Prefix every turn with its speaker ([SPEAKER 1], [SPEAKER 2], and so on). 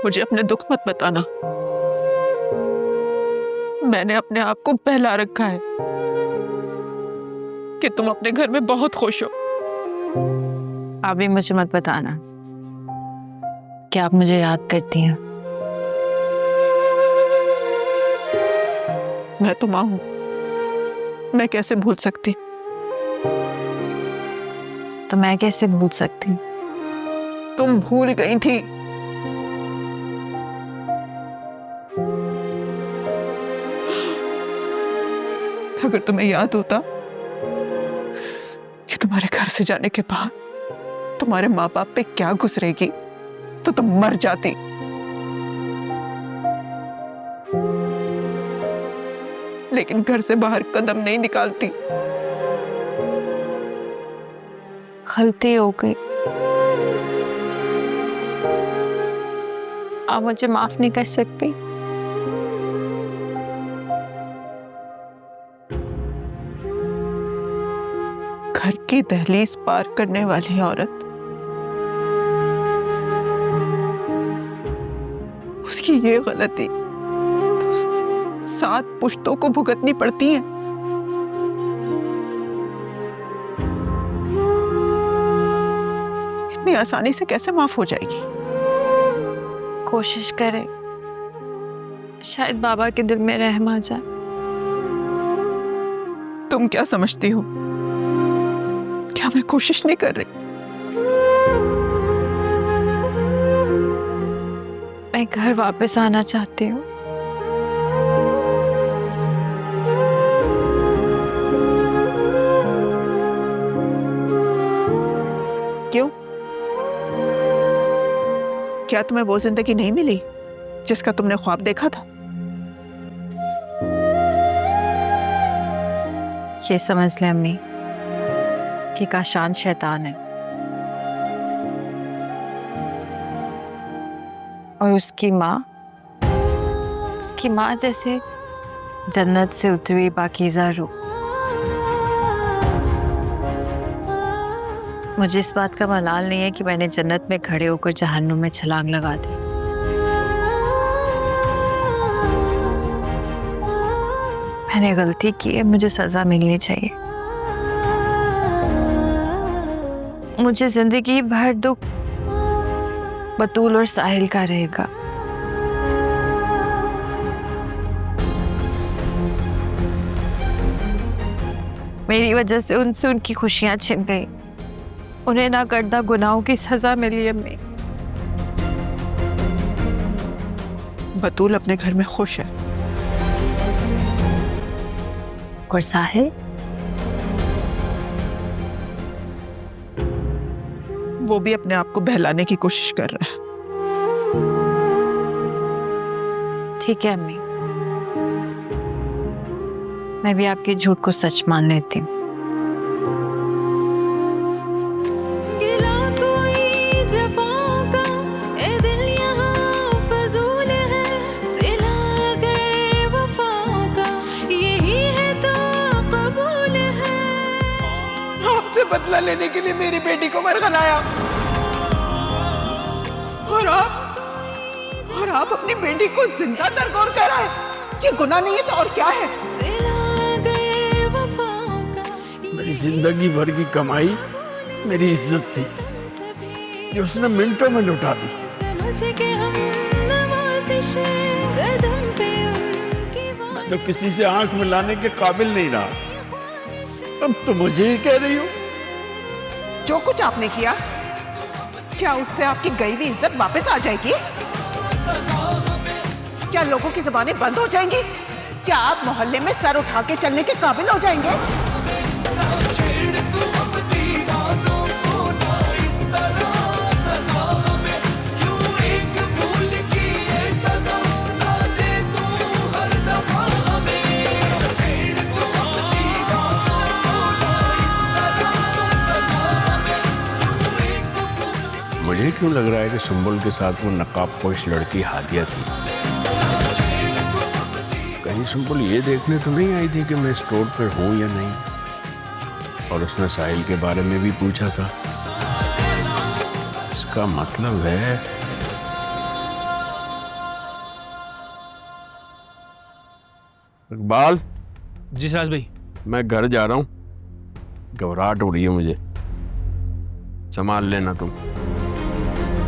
[SPEAKER 1] मुझे अपने दुख मत बताना। मैंने अपने आप को बहला रखा है कि तुम अपने घर में बहुत खुश हो।
[SPEAKER 2] आप भी मुझे मत बताना कि आप मुझे याद करती हैं।
[SPEAKER 1] मैं तो मां हूं, मैं कैसे भूल सकती।
[SPEAKER 2] तो मैं कैसे भूल सकती?
[SPEAKER 1] तुम भूल गई थी। अगर तुम्हें याद होता कि तुम्हारे घर से जाने के बाद तुम्हारे माँ बाप पे क्या गुजरेगी तो तुम मर जाती। लेकिन घर से बाहर कदम नहीं निकालती।
[SPEAKER 2] गलती हो गई, आप मुझे माफ नहीं कर सकती?
[SPEAKER 1] घर की दहलीज पार करने वाली औरत उसकी ये गलती तो 7 पुश्तों को भुगतनी पड़ती है। इतनी आसानी से कैसे माफ हो जाएगी?
[SPEAKER 2] कोशिश करें, शायद बाबा के दिल में रहम आ जाए।
[SPEAKER 1] तुम क्या समझती हो? क्या मैं कोशिश नहीं कर रही?
[SPEAKER 2] मैं घर वापस आना चाहती हूँ।
[SPEAKER 1] क्यों? क्या तुम्हें वो जिंदगी नहीं मिली जिसका तुमने ख्वाब देखा था?
[SPEAKER 2] ये समझ ले अम्मी कि काशान शैतान है और उसकी माँ जैसे जन्नत से उतरी पाकीज़ा रूह। मुझे इस बात का मलाल नहीं है कि मैंने जन्नत में खड़े होकर जहन्नुम में छलांग लगा दी। मैंने गलती की है, मुझे सजा मिलनी चाहिए। मुझे जिंदगी भर दुख बतूल और साहिल का रहेगा। मेरी वजह से उनसे उनकी खुशियां छिन गई, उन्हें ना करदा गुनाहों की सजा मिली। अम्मी,
[SPEAKER 1] बतूल अपने घर में खुश है
[SPEAKER 2] और साहिल
[SPEAKER 1] वो भी अपने आप को बहलाने की कोशिश कर रहा है।
[SPEAKER 2] ठीक है अम्मी, मैं भी आपके झूठ को सच मान लेती हूँ।
[SPEAKER 1] बदला लेने के लिए मेरी बेटी को मरगलाया और आप अपनी बेटी को जिंदा सरगोर कर रहे हैं। ये गुनाह नहीं है तो और क्या है?
[SPEAKER 3] मेरी जिंदगी भर की कमाई मेरी इज्जत थी जो उसने मिनटों में लुटा दी। मैं तो किसी से आंख मिलाने के काबिल नहीं रहा, अब तो मुझे ही कह रही हो।
[SPEAKER 1] जो कुछ आपने किया, क्या उससे आपकी गई हुई इज्जत वापस आ जाएगी? क्या लोगों की जुबानें बंद हो जाएंगी? क्या आप मोहल्ले में सर उठा के चलने के काबिल हो जाएंगे?
[SPEAKER 3] मुझे क्यों लग रहा है कि सुंबुल के साथ वो नकाबपोश लड़की हादिया थी। कहीं सुंबुल ये देखने तो नहीं आई थी कि मैं स्टोर पर हूं या नहीं, और उसने साहिल के बारे में भी पूछा था। इसका मतलब है इकबाल,
[SPEAKER 4] जी सिराज भाई।
[SPEAKER 3] मैं घर जा रहा हूँ, घबराहट हो रही है मुझे, संभाल लेना तुम।